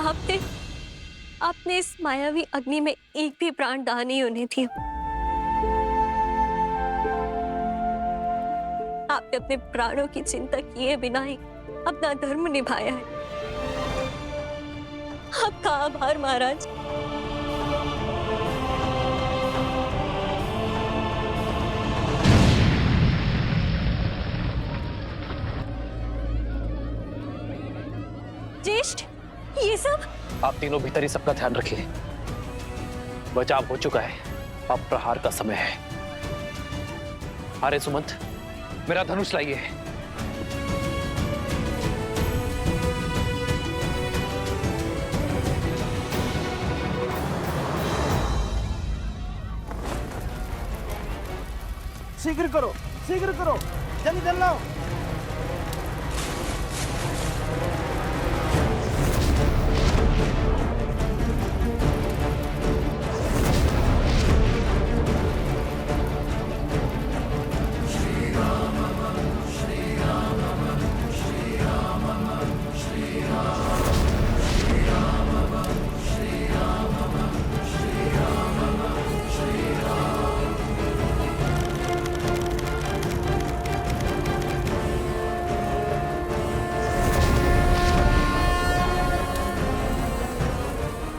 आपने आपने इस मायावी अग्नि में एक भी प्राण दान नहीं होने दिया। आपने अपने प्राणों की चिंता किए बिना ही अपना धर्म निभाया है। आपका आभार महाराज। ज्येष्ठ, ये सब? आप तीनों भीतर ही सबका ध्यान रखिए। बचाव हो चुका है, अब प्रहार का समय है। अरे सुमंत, मेरा धनुष लाइए। शीघ्र करो, शीघ्र करो, जल्दी जल्दी लाओ।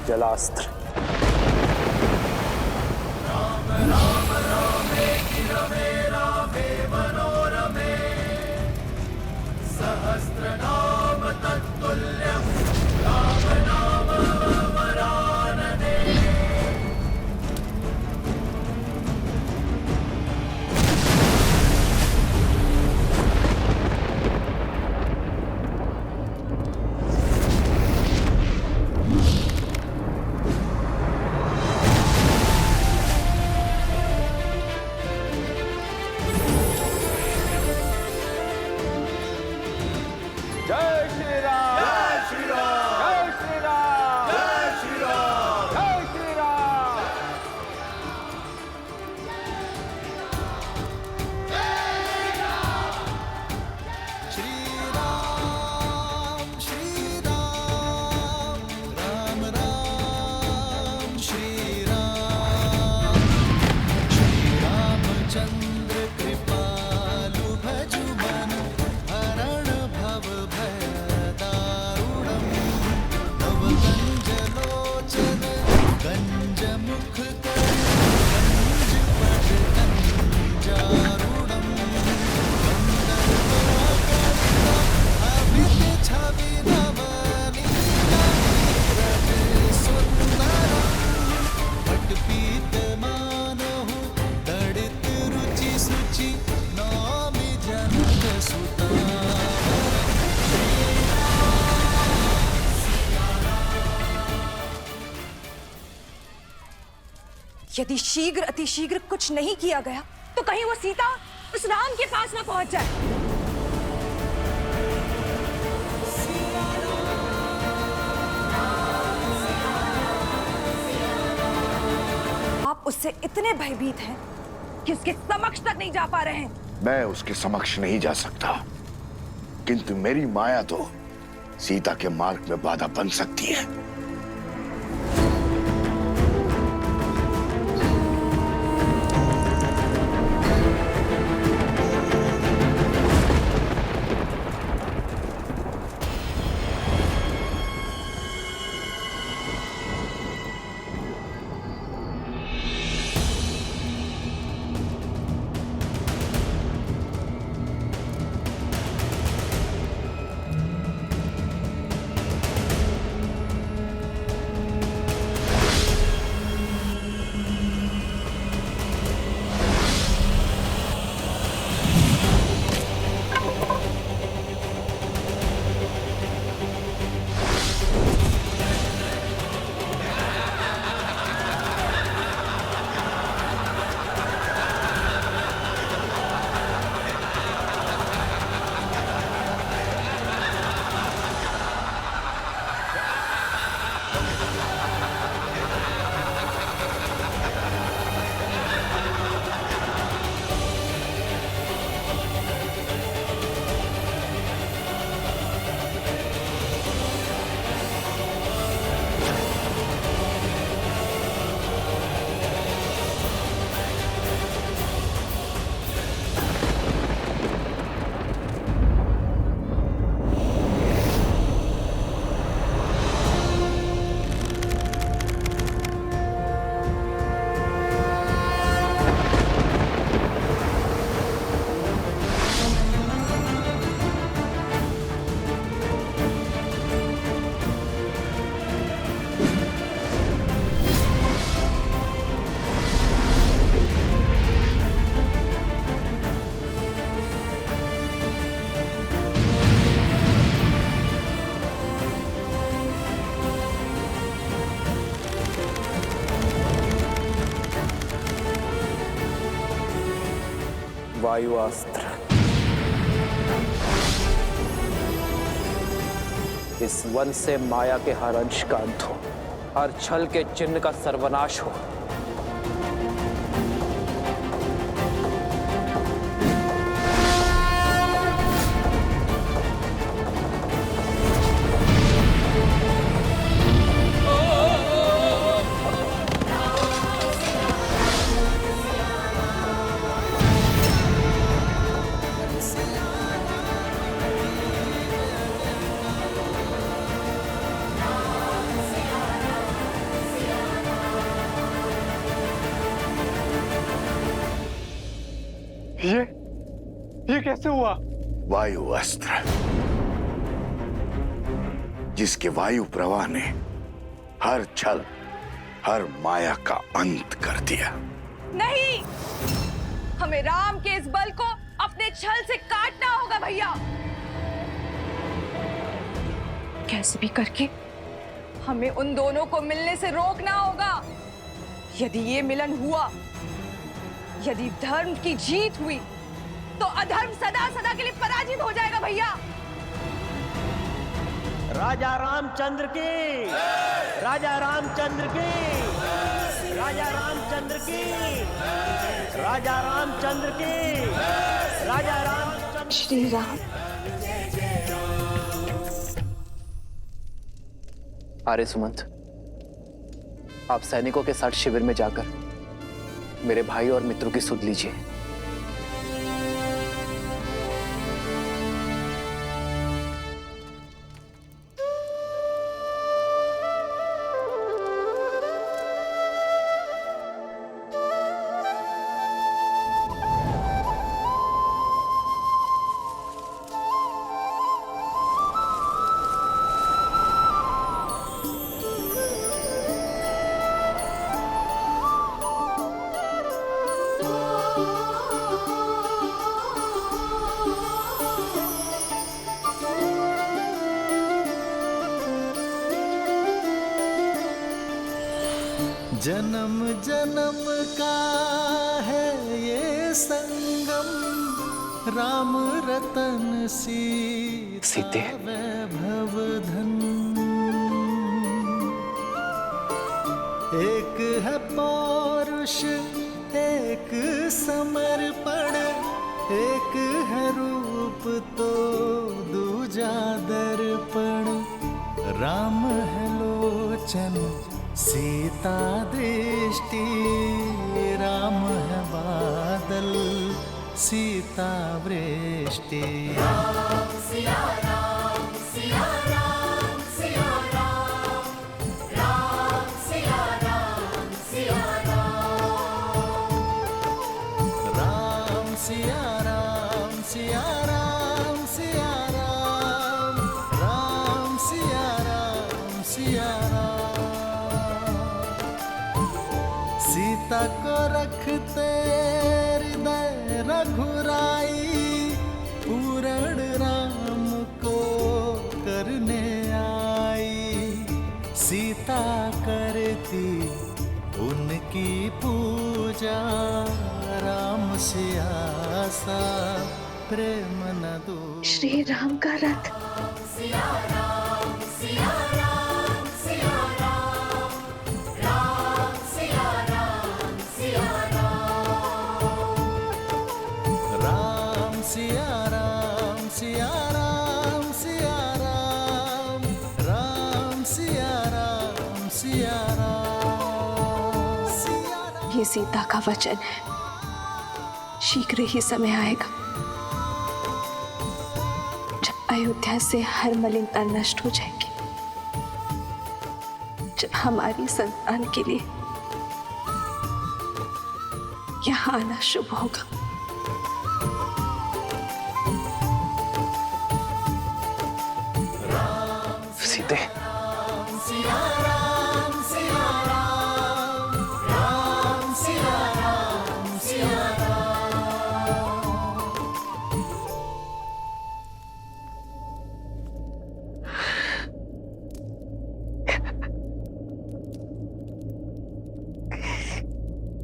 जलास्त्र। यदि शीघ्र अतिशीघ्र कुछ नहीं किया गया तो कहीं वो सीता उस राम के पास ना पहुंच जाए। आप उससे इतने भयभीत हैं कि उसके समक्ष तक नहीं जा पा रहे हैं। मैं उसके समक्ष नहीं जा सकता, किंतु मेरी माया तो सीता के मार्ग में बाधा बन सकती है। वायु अस्त्र। इस वन से माया के हर अंश का अंत हो, हर छल के चिन्ह का सर्वनाश हो। ये कैसे हुआ? वायु अस्त्र, जिसके वायु प्रवाह ने हर छल, हर माया का अंत कर दिया। नहीं, हमें राम के इस बल को अपने छल से काटना होगा भैया। कैसे भी करके हमें उन दोनों को मिलने से रोकना होगा। यदि ये मिलन हुआ, यदि धर्म की जीत हुई, तो अधर्म सदा सदा के लिए पराजित हो जाएगा भैया। राजा रामचंद्र की, राजा रामचंद्र की, राजा रामचंद्र की, राजा रामचंद्र की, राजा रामचंद्र। श्री राम। आर्य सुमंत, आप सैनिकों के साथ शिविर में जाकर मेरे भाई और मित्रों की सुध लीजिए। जन्म जन्म का है ये संगम, राम रतन सीते वैभव धन। एक है पौरुष, एक समर्पण, एक है रूप तो दूजा दर्पण। राम है लोचन, सीता दृष्टि, राम है बादल, सीता वृष्टि। राम सिया राम, सिया राम, सिया राम, राम सिया राम, सिया राम, राम सिया राम, सिया राम, सिया राम, राम सिया राम, सिया राम। सीता को रखते हृदय रघुराई, पूर्ण राम को करने आई। सीता करती उनकी पूजा, राम सिया सा प्रेम न दो। श्री राम का रथ। सिया राम, सिया राम, सिया राम, राम सिया राम, सिया राम, राम सिया राम, सिया राम, सिया राम, राम सिया राम, सिया राम, सिया राम। ये सीता का वचन है, शीघ्र ही समय आएगा जब अयोध्या से हर मलिनता नष्ट हो जाएगी, जब हमारी संतान के लिए यहाँ आना शुभ होगा। सीते, सिया राम, सिया राम, राम सिया राम, सिया राम।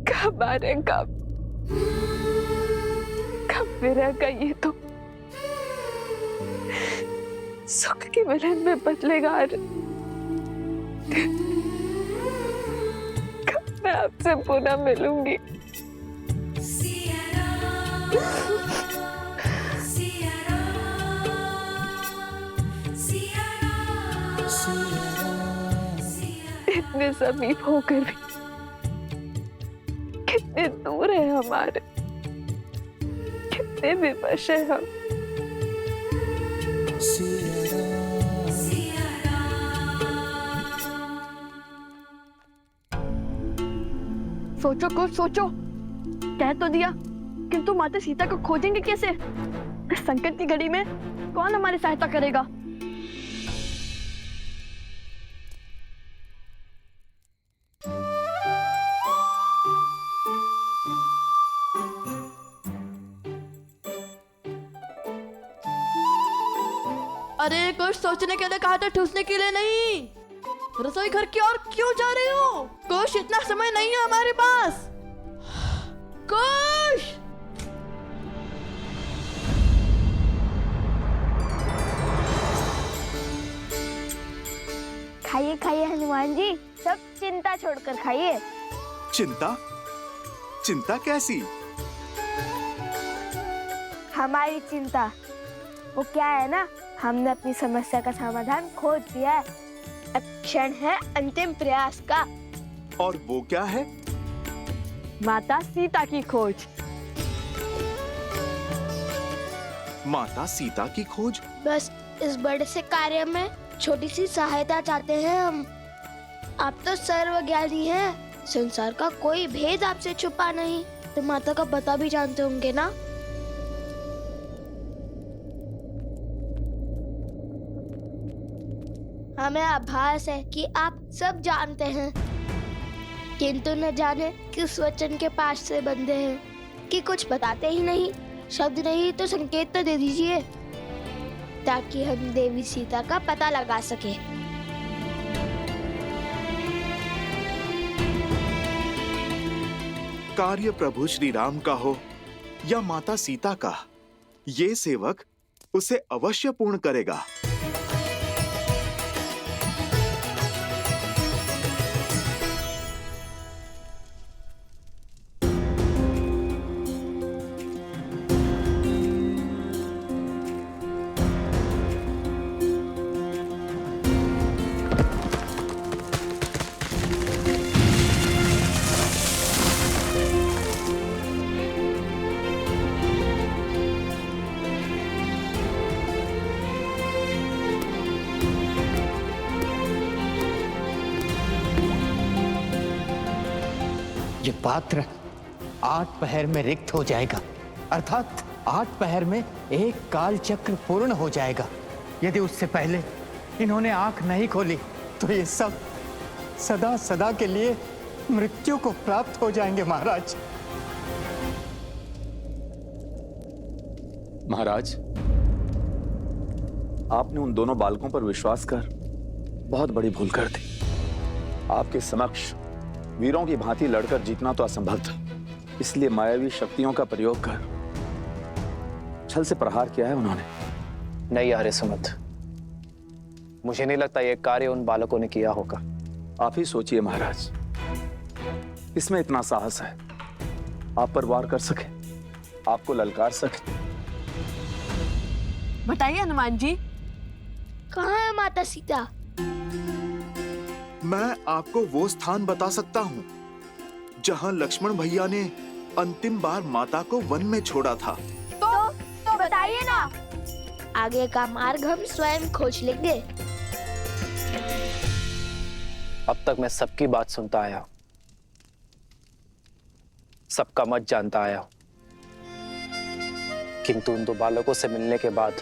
कब आ रहे, कब विरह का ये तो सुख के मिलन में बदलेगा। कब मैं आपसे पुनः मिलूंगी? इतने समीप होकर भी कितने दूर है हमारे, कितने विवश है हम। सोचो कुछ सोचो। कह तो दिया, किंतु माता सीता को खोजेंगे कैसे? इस संकट की घड़ी में कौन हमारी सहायता करेगा? अरे कुछ सोचने के लिए कहा था, ठूसने के लिए नहीं। रसोई घर की ओर क्यों जा रहे हो? कुछ इतना समय नहीं है हमारे पास। कुछ खाइए खाइए हनुमान जी, सब चिंता छोड़कर खाइए। चिंता? चिंता कैसी? हमारी चिंता वो क्या है ना, हमने अपनी समस्या का समाधान खोज दिया है। अब क्षण है अंतिम प्रयास का। और वो क्या है? माता सीता की खोज। माता सीता की खोज? बस इस बड़े से कार्य में छोटी सी सहायता चाहते हैं हम। आप तो सर्वज्ञानी हैं, संसार का कोई भेद आपसे छुपा नहीं, तो माता का पता भी जानते होंगे ना। हमें आभास है कि आप सब जानते हैं, किंतु न जाने किस वचन के पास से बंधे हैं कि कुछ बताते ही नहीं। शब्द नहीं तो संकेत तो दे दीजिए, ताकि हम देवी सीता का पता लगा सके। कार्य प्रभु श्री राम का हो या माता सीता का, ये सेवक उसे अवश्य पूर्ण करेगा। ये पात्र 8 पहर में रिक्त हो जाएगा, अर्थात 8 पहर में एक काल चक्र पूर्ण हो जाएगा। यदि उससे पहले इन्होंने आंख नहीं खोली तो ये सब सदा सदा के लिए मृत्यु को प्राप्त हो जाएंगे महाराज। महाराज, आपने उन दोनों बालकों पर विश्वास कर बहुत बड़ी भूल कर दी। आपके समक्ष वीरों की भांति लड़कर जीतना तो असंभव था, इसलिए मायावी शक्तियों का प्रयोग कर छल से प्रहार किया है उन्होंने। नहीं आर्य सुमंत, मुझे नहीं लगता यह कार्य उन बालकों ने किया होगा। आप ही सोचिए महाराज, इसमें इतना साहस है, आप पर वार कर सके, आपको ललकार सके। बताइए हनुमान जी, कहाँ है माता सीता? मैं आपको वो स्थान बता सकता हूँ जहाँ लक्ष्मण भैया ने अंतिम बार माता को वन में छोड़ा था। तो बताइए ना, आगे का मार्ग हम स्वयं खोज लेंगे। अब तक मैं सबकी बात सुनता आया हूं, सबका मत जानता आया हूं, किंतु उन 2 बालकों से मिलने के बाद,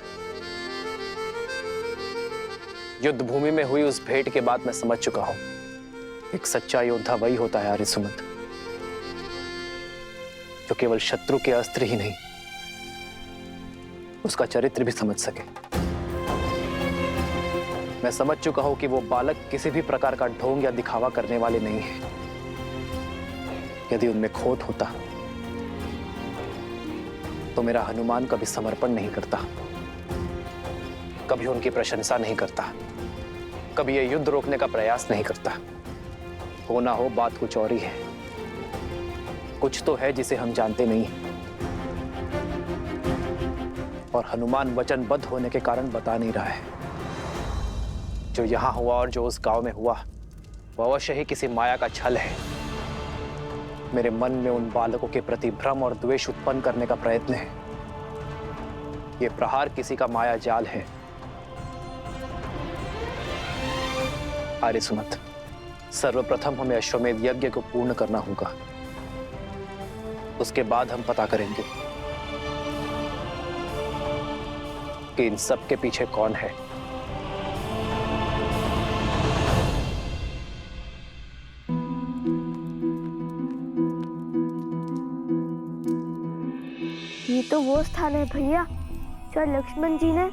युद्ध भूमि में हुई उस भेंट के बाद मैं समझ चुका हूं, एक सच्चा योद्धा वही होता है आर्य सुमंत, जो केवल शत्रु के अस्त्र ही नहीं, उसका चरित्र भी समझ सके। मैं समझ चुका हूं कि वो बालक किसी भी प्रकार का ढोंग या दिखावा करने वाले नहीं है। यदि उनमें खोट होता तो मेरा हनुमान कभी समर्पण नहीं करता, कभी उनकी प्रशंसा नहीं करता, कभी ये युद्ध रोकने का प्रयास नहीं करता। हो ना हो बात कुछ और ही है। कुछ तो है जिसे हम जानते नहीं, और हनुमान वचनबद्ध होने के कारण बता नहीं रहा है। जो यहां हुआ और जो उस गांव में हुआ वो अवश्य ही किसी माया का छल है। मेरे मन में उन बालकों के प्रति भ्रम और द्वेष उत्पन्न करने का प्रयत्न है। ये प्रहार किसी का माया जाल है। आर्य सुमंत, सर्वप्रथम हमें अश्वमेध यज्ञ को पूर्ण करना होगा। उसके बाद हम पता करेंगे कि इन सब के पीछे कौन है। ये तो वो स्थान है भैया, जहाँ लक्ष्मण जी ने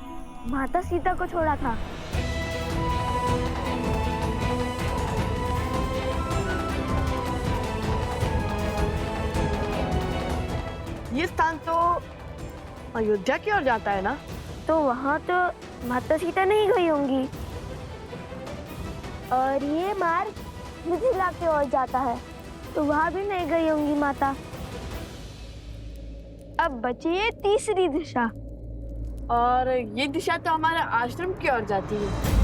माता सीता को छोड़ा था। ये स्थान तो अयोध्या की ओर जाता है ना? तो वहाँ तो माता सीता नहीं गई होंगी। और ये मार्ग मिथिला की ओर जाता है, तो वहाँ भी नहीं गई होंगी माता। अब बची है तीसरी दिशा, और ये दिशा तो हमारे आश्रम की ओर जाती है।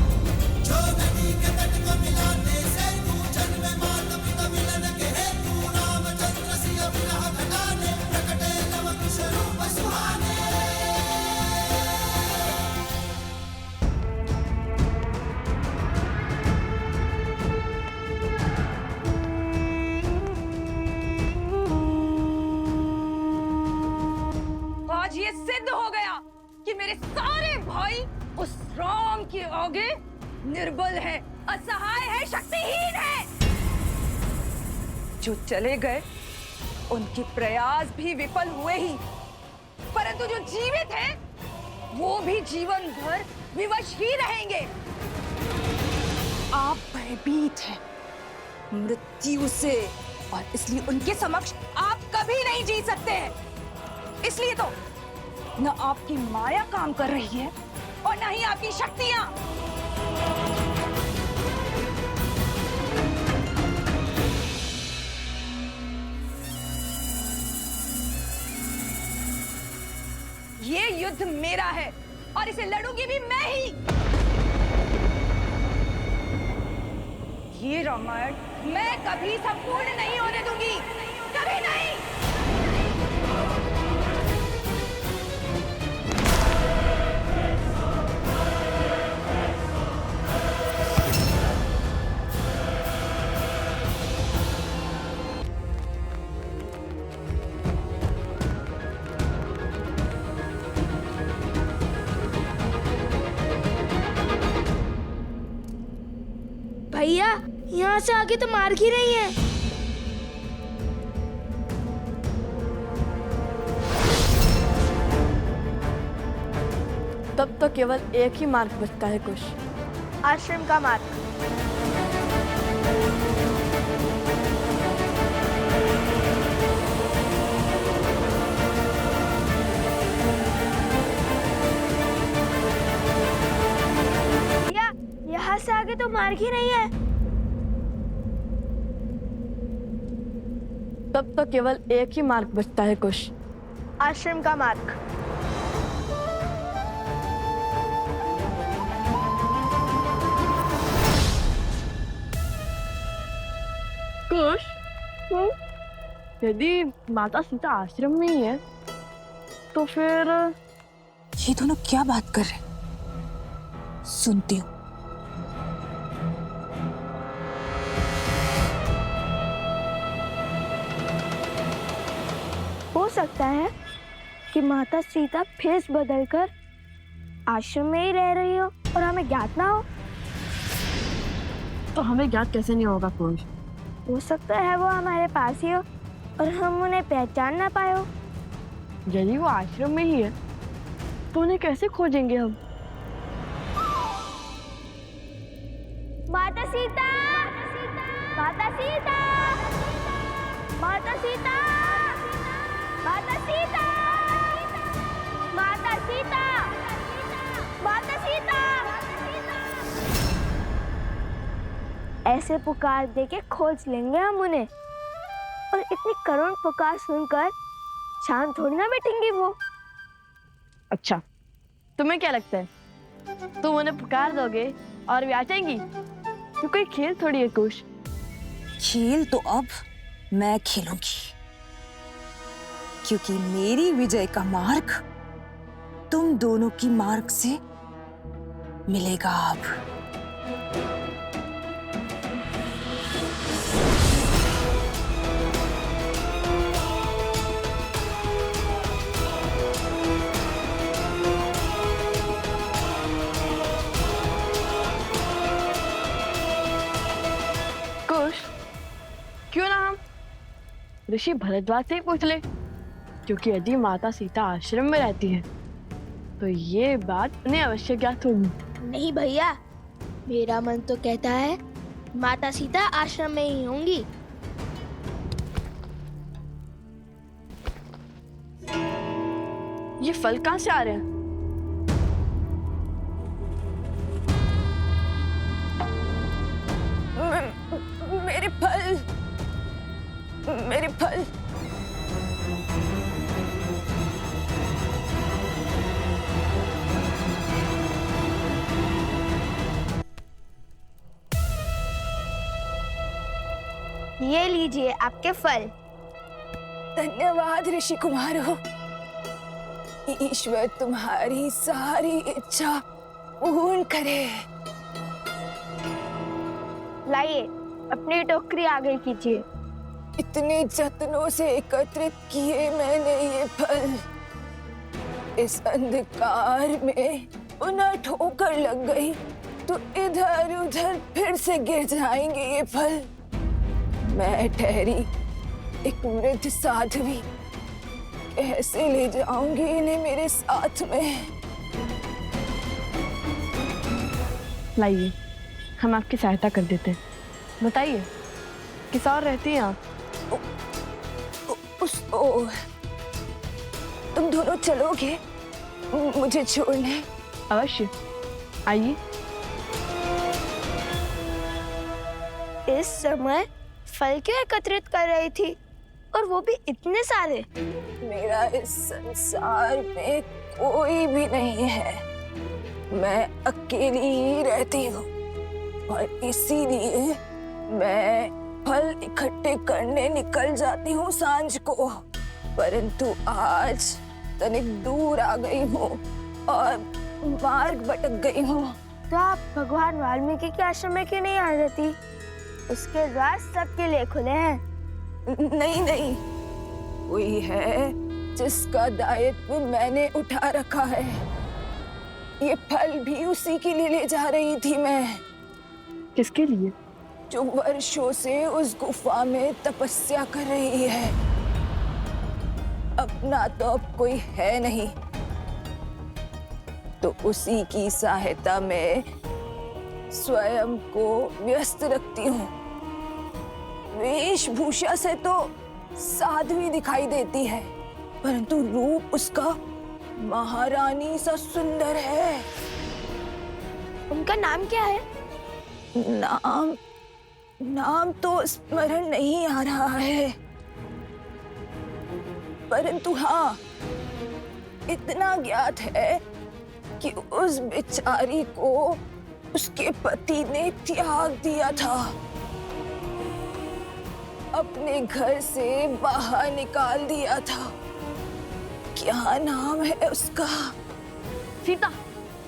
आज ये सिद्ध हो गया कि मेरे सारे भाई उस राम के आगे निर्बल है, असहाय है, शक्तिहीन है। जो चले गए उनके प्रयास भी विफल हुए ही, परंतु जो जीवित हैं वो भी जीवन भर विवश ही रहेंगे। आप भयभीत हैं मृत्यु से, और इसलिए उनके समक्ष आप कभी नहीं जी सकते हैं। इसलिए तो न आपकी माया काम कर रही है और न ही आपकी शक्तियां। ये युद्ध मेरा है और इसे लड़ूंगी भी मैं ही। ये रामायण मैं कभी संपूर्ण नहीं होने दूंगी, कभी नहीं। भैया, यहाँ से आगे तो मार्ग ही नहीं है। तब तो केवल एक ही मार्ग बचता है कुश, आश्रम का मार्ग। भैया, यहाँ से आगे तो मार्ग ही नहीं है। तब तो केवल एक ही मार्ग बचता है कुश, आश्रम का मार्ग। कुश, यदि माता सीता आश्रम में ही है, तो फिर ये दोनों क्या बात कर रहे हैं? सुनती हूँ। हो सकता है कि माता सीता भेष बदलकर आश्रम में ही रह रही हो और हमें ज्ञात ना हो। तो हमें ज्ञात कैसे नहीं होगा कुश? हो सकता है वो हमारे पास ही हो और हम उन्हें पहचान ना पाए हो। यदि वो आश्रम में ही है तो उन्हें कैसे खोजेंगे हम? माता सीता, माता सीता, माता सीता, माता सीता, सीता, माता सीता। ऐसे पुकार देके खोज लेंगे हम उन्हें, और इतनी करुण पुकार सुनकर शांत थोड़ी ना बैठेंगी वो। अच्छा, तुम्हें क्या लगता है तुम उन्हें पुकार दोगे और वे आ जाएंगी? तो कोई खेल थोड़ी है कुश। खेल तो अब मैं खेलूंगी, क्योंकि मेरी विजय का मार्ग तुम दोनों की मार्ग से मिलेगा अब। कुश, क्यों ना हम ऋषि भरद्वाज से ही पूछ ले, क्योंकि यदि माता सीता आश्रम में रहती है तो ये बात उन्हें अवश्य ज्ञात होगी। नहीं भैया, मेरा मन तो कहता है माता सीता आश्रम में ही होंगी। ये फल कहाँ से आ रहे हैं? मेरे फल, मेरे फल। ये लीजिए आपके फल। धन्यवाद ऋषि कुमारो। ईश्वर तुम्हारी सारी इच्छा पूर्ण करे। लाइए, अपनी टोकरी आगे कीजिए। इतने जतनों से एकत्रित किए मैंने ये फल, इस अंधकार में उन्हें ठोकर लग गई तो इधर उधर फिर से गिर जाएंगे ये फल। मैं ठहरी एक वृद्ध साध्वी, कैसे ले जाऊंगी इन्हें मेरे साथ में? लाइए, हम आपकी सहायता कर देते हैं। बताइए, किस और रहती हैं आप? तुम दोनों चलोगे मुझे छोड़ने? अवश्य, आइए। इस समय फल क्यों एकत्रित कर रही थी, और वो भी इतने सारे? मेरा इस संसार में कोई भी नहीं है, मैं अकेली ही रहती हूँ, और इसीलिए मैं फल इकट्ठे करने निकल जाती हूँ सांझ को। परंतु आज तनिक दूर आ गई हूँ और मार्ग भटक गई हूँ। तो आप भगवान वाल्मीकि के आश्रम में क्यों नहीं आ जाती? उसके द्वार सबके लिए खुले हैं। नहीं नहीं, कोई है जिसका दायित्व मैंने उठा रखा है। ये फल भी उसी के लिए ले जा रही थी मैं। किसके लिए? जो वर्षों से उस गुफा में तपस्या कर रही है। अपना तो अब कोई है नहीं, तो उसी की सहायता में स्वयं को व्यस्त रखती हूँ। वेशभूषा से तो साध्वी दिखाई देती है, परंतु रूप उसका महारानी सा सुंदर है। उनका नाम क्या है? नाम तो स्मरण नहीं आ रहा है, परंतु हाँ, इतना ज्ञात है कि उस बेचारी को उसके पति ने त्याग दिया था, अपने घर से बाहर निकाल दिया था। क्या नाम है उसका? सीता।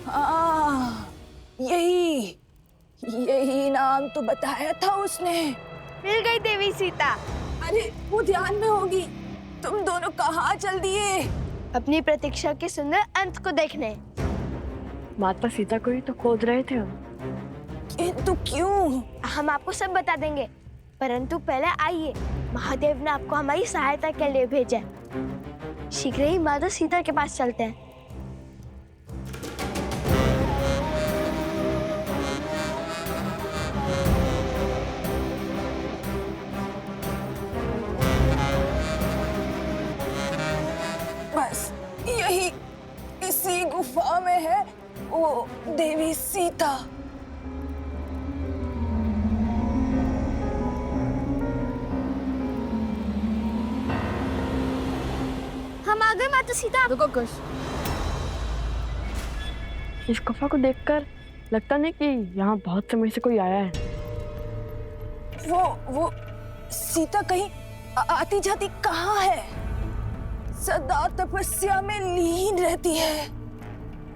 हाँ, यही नाम तो बताया था उसने। मिल गई देवी सीता। अरे वो ध्यान में होगी। तुम दोनों कहाँ चल दिए? अपनी प्रतीक्षा के सुंदर अंत को देखने। माता सीता को ही तो खोज रहे थे हम। किंतु क्यों? हम आपको सब बता देंगे, परंतु पहले आइए, महादेव ने आपको हमारी सहायता के लिए भेजा है। शीघ्र ही माता सीता के पास चलते हैं। वो देवी सीता। हम आ गए माता सीता। रुको कुश, इस गुफा को देखकर लगता नहीं कि यहाँ बहुत समय से कोई आया है। वो सीता कहीं आती जाती कहाँ है? सदा तपस्या में लीन रहती है।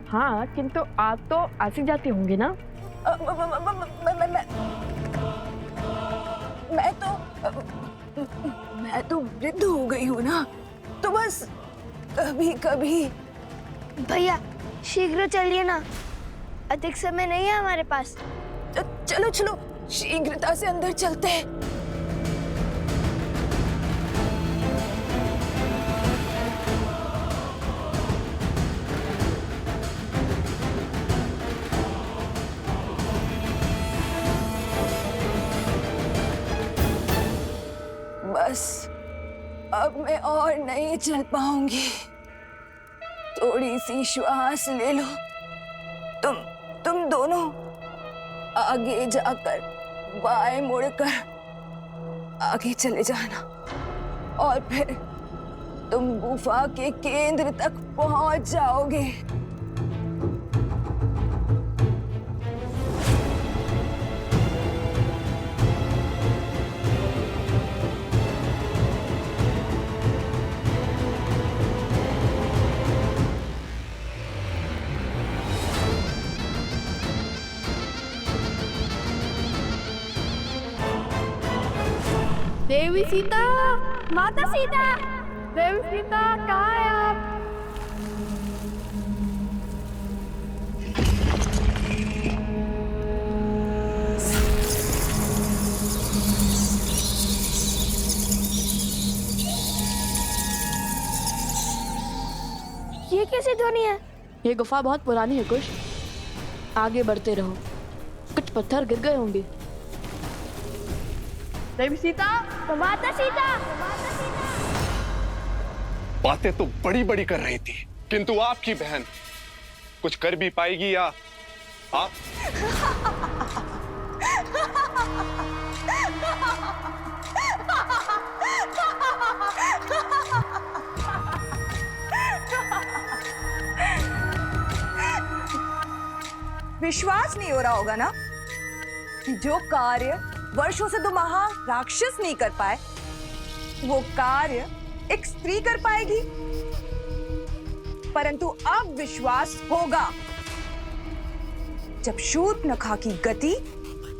हाँ, किंतु आप तो आती जाती होंगी ना? मैं तो वृद्ध हो गई हूँ ना, तो बस कभी कभी। भैया शीघ्र चलिए ना, अधिक समय नहीं है हमारे पास। चलो चलो, शीघ्रता से अंदर चलते हैं। बस अब मैं और नहीं चल पाऊंगी। थोड़ी सी श्वास ले लो। तुम दोनों आगे जाकर बाएं मुड़कर आगे चले जाना, और फिर तुम गुफा के केंद्र तक पहुंच जाओगे। देवी सीता, माता सीता, देवी सीता कहाँ है आप? ये कैसी ध्वनि है? ये गुफा बहुत पुरानी है कुश, आगे बढ़ते रहो, कुछ पत्थर गिर गए होंगे। देवी सीता, माता सीता। बातें तो बड़ी बड़ी कर रही थी, किंतु आपकी बहन कुछ कर भी पाएगी या आप? विश्वास नहीं हो रहा होगा ना कि जो कार्य वर्षों से 2 महाराक्षस नहीं कर पाए, वो कार्य एक स्त्री कर पाएगी। परंतु अब विश्वास होगा जब शूर्पणखा की गति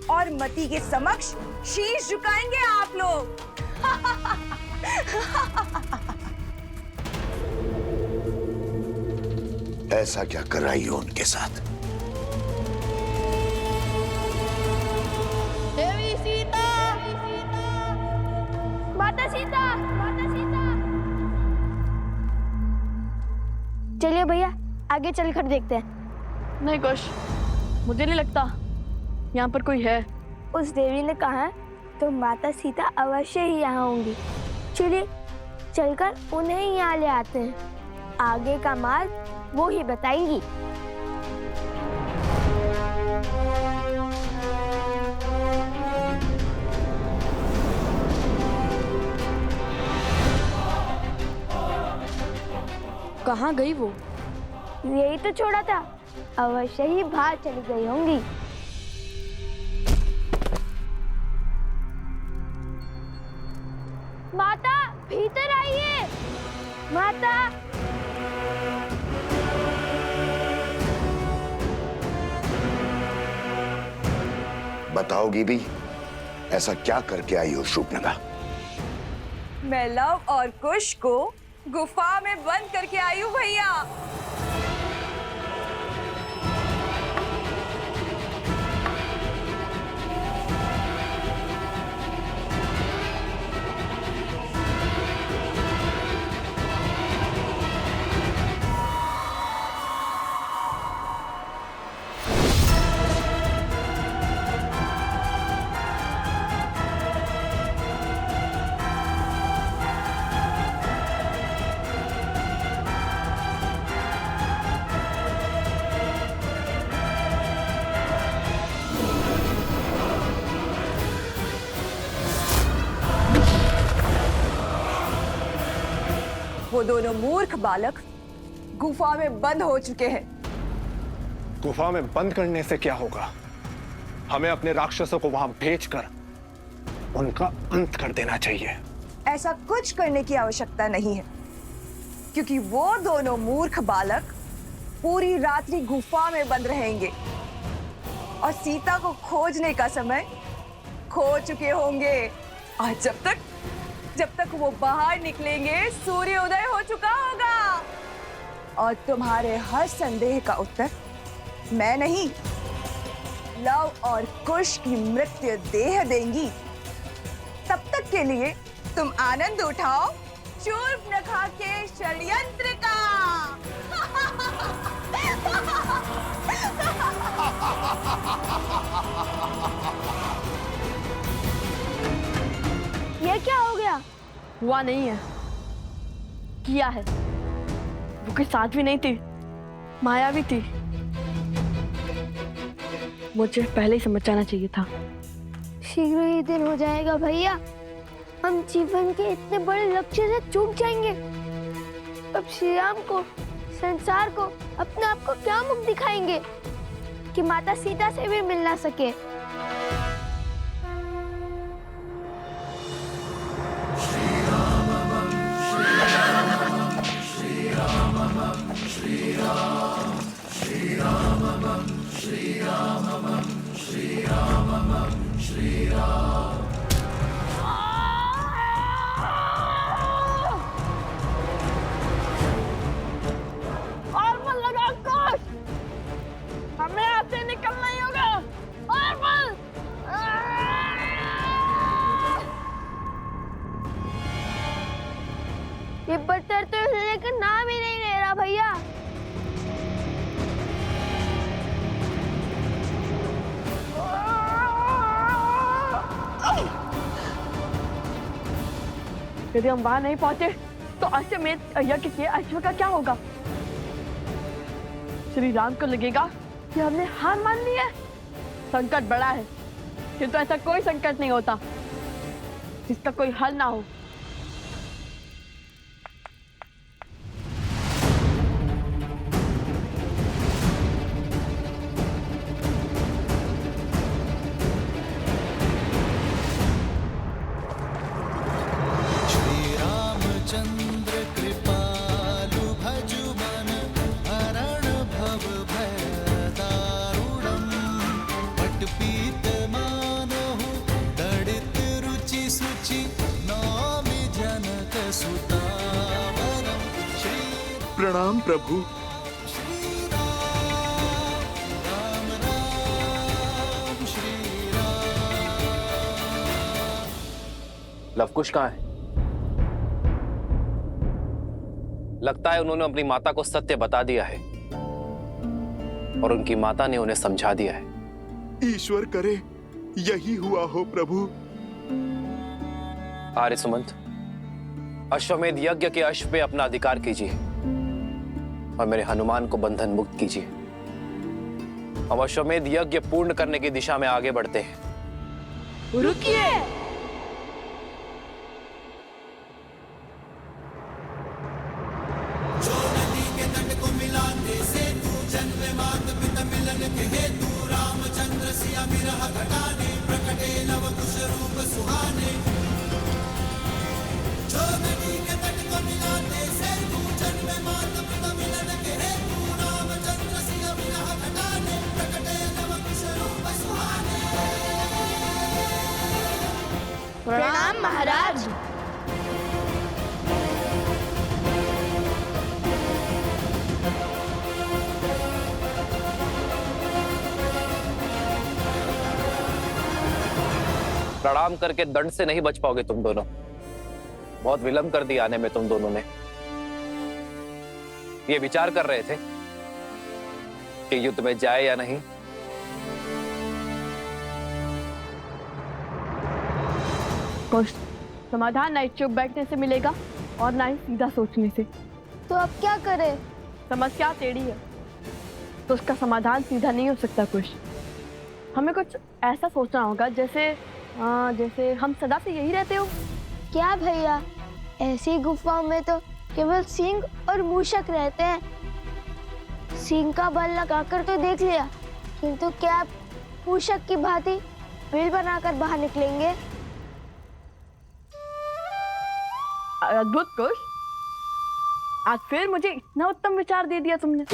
और मति के समक्ष शीश झुकाएंगे आप लोग। ऐसा क्या कर रही हो उनके साथ? देवी सीता, माता सीता, माता सीता। चलिए भैया, आगे चलकर देखते हैं। नहीं कुश, मुझे नहीं लगता यहाँ पर कोई है। उस देवी ने कहा है तो माता सीता अवश्य ही यहाँ होंगी। चलिए चलकर उन्हें ही यहाँ ले आते हैं। आगे का मार्ग वो ही बताएंगी। कहाँ गई वो? यही तो छोड़ा था, अवश्य ही बाहर चली गई होंगी। माता, भीतर आइए। माता, बताओगी भी, ऐसा क्या करके आई हो शूर्पणखा? मैं लव और कुश को गुफा में बंद करके आई हूँ भैया। वो दोनों मूर्ख बालक गुफा में बंद हो चुके हैं। गुफा में बंद करने से क्या होगा? हमें अपने राक्षसों को वहां भेजकर उनका अंत कर देना चाहिए। ऐसा कुछ करने की आवश्यकता नहीं है, क्योंकि वो दोनों मूर्ख बालक पूरी रात्रि गुफा में बंद रहेंगे और सीता को खोजने का समय खो चुके होंगे। और जब तक वो बाहर निकलेंगे सूर्योदय हो चुका होगा। और तुम्हारे हर संदेह का उत्तर मैं नहीं, लव और कुश की मृत्यु देह देंगी। तब तक के लिए तुम आनंद उठाओ शूर्पणखा के षड्यंत्र का। ये क्या हो गया? हुआ नहीं है, किया है। वो कोई साध्वी नहीं थी, माया भी थी। मुझे पहले ही समझ जाना चाहिए था। शीघ्र ही दिन हो जाएगा भैया, हम जीवन के इतने बड़े लक्ष्य से चूक जाएंगे। अब श्री राम को, संसार को, अपने आप को क्या मुख दिखाएंगे कि माता सीता से भी मिल ना सके। हमें आपसे निकलना ही होगा। और बल! ये बटर तो हिलने का नाम ही नहीं ले रहा भैया। यदि हम वहां नहीं पहुंचे तो अश्वमेध यज्ञ के अश्व का क्या होगा? श्री राम को लगेगा कि हमने हार मान ली है। संकट बड़ा है, किंतु ऐसा कोई संकट नहीं होता जिसका कोई हल ना हो। चंद्र कृपालु भजु मन हरण भव भय दारुणम पट पीत मानहु तड़ित रुचि सुचि नौमि जनक सुतावरम। प्रणाम प्रभु। श्री राम राम श्री राम। लवकुश कहाँ है? लगता है उन्होंने अपनी माता को सत्य बता दिया है और उनकी माता ने उन्हें समझा दिया है। ईश्वर करे यही हुआ हो प्रभु। आर्य सुमंत, अश्वमेध यज्ञ के अश्व पे अपना अधिकार कीजिए और मेरे हनुमान को बंधन मुक्त कीजिए। हम अश्वमेध यज्ञ पूर्ण करने की दिशा में आगे बढ़ते हैं। रुकिए! प्रणाम महाराज। प्रणाम करके दंड से नहीं बच पाओगे तुम दोनों। बहुत विलंब कर दिया आने में तुम दोनों ने। ये विचार कर रहे थे कि युद्ध में जाए या नहीं। कुछ समाधान ना चुप बैठने से मिलेगा और ना ही सीधा सोचने से। तो अब क्या करें? समस्या टेढ़ी है तो उसका समाधान सीधा नहीं हो सकता। कुछ हमें कुछ ऐसा सोचना होगा जैसे हम सदा से यही रहते हो। क्या भैया, ऐसी गुफाओं में तो केवल सींग और मूषक रहते हैं। सींग का बल लगाकर तो देख लिया, किंतु क्या आप मूषक की भांति बिल बनाकर बाहर निकलेंगे? अद्भुत कुश, आज फिर मुझे इतना उत्तम विचार दे दिया तुमने।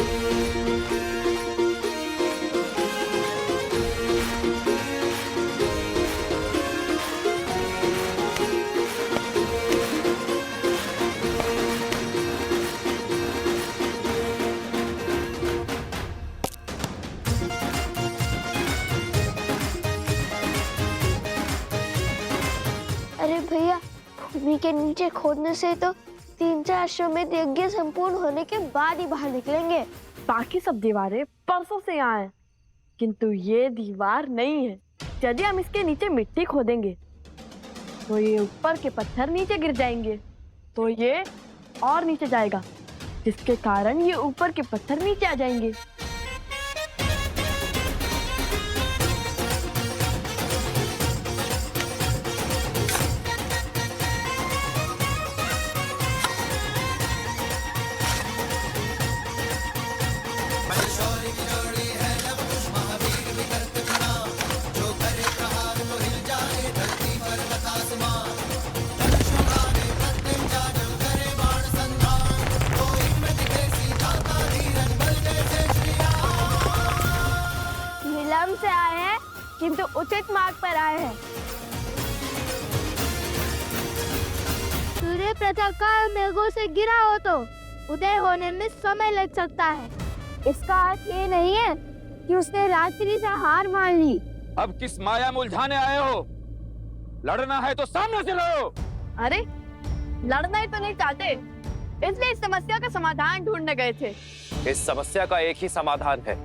अरे भैया, भूमि के नीचे खोदने से तो 3-4 अश्वमेध यज्ञ संपूर्ण होने के बाद ही बाहर निकलेंगे। बाकी सब दीवारें परसों से यहाँ हैं, किंतु ये दीवार नहीं है। यदि हम इसके नीचे मिट्टी खोदेंगे तो ये ऊपर के पत्थर नीचे गिर जाएंगे, तो ये और नीचे जाएगा, जिसके कारण ये ऊपर के पत्थर नीचे आ जाएंगे। विलंब से आए हैं, किंतु उचित मार्ग पर आए हैं। सूर्य प्रातःकाल मेघों से गिरा हो तो उदय होने में समय लग सकता है। इसका अर्थ ये नहीं है कि उसने रात्रि से हार मान ली। अब किस माया में उलझाने आए हो? लड़ना है तो सामने से लड़ो। अरे, लड़ना ही तो नहीं चाहते, इसलिए इस समस्या का समाधान ढूंढने गए थे। इस समस्या का एक ही समाधान है,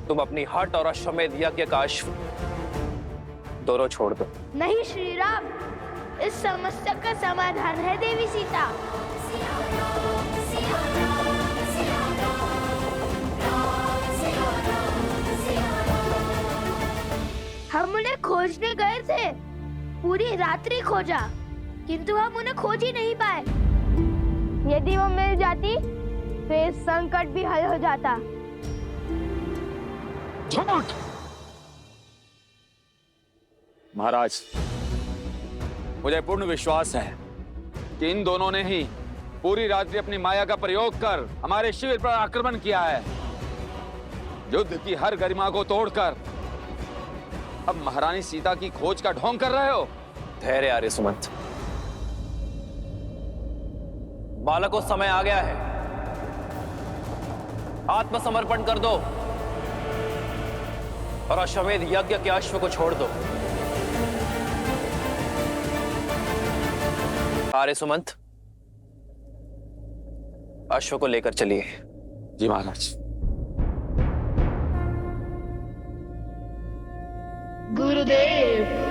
तुम अपनी हट और अश्वमेध यज्ञ का अश्व दोनों छोड़ दो। नहीं श्री राम, इस समस्या का समाधान है देवी सीता। हम उन्हें खोजने गए थे, पूरी रात्रि खोजा, किंतु हम उन्हें खोज ही नहीं पाए। यदि वो मिल जाती तो ये संकट भी हल हो जाता। झूठ! महाराज, मुझे पूर्ण विश्वास है कि इन दोनों ने ही पूरी रात्रि अपनी माया का प्रयोग कर हमारे शिविर पर आक्रमण किया है। युद्ध की हर गरिमा को तोड़कर अब महारानी सीता की खोज का ढोंग कर रहे हो। धैर्य आर्य सुमंत, बालकों, समय आ गया है, आत्मसमर्पण कर दो और अश्वमेध यज्ञ के अश्व को छोड़ दो। आर्य सुमंत, अश्व को लेकर चलिए। जी महाराज। गुरुदेव।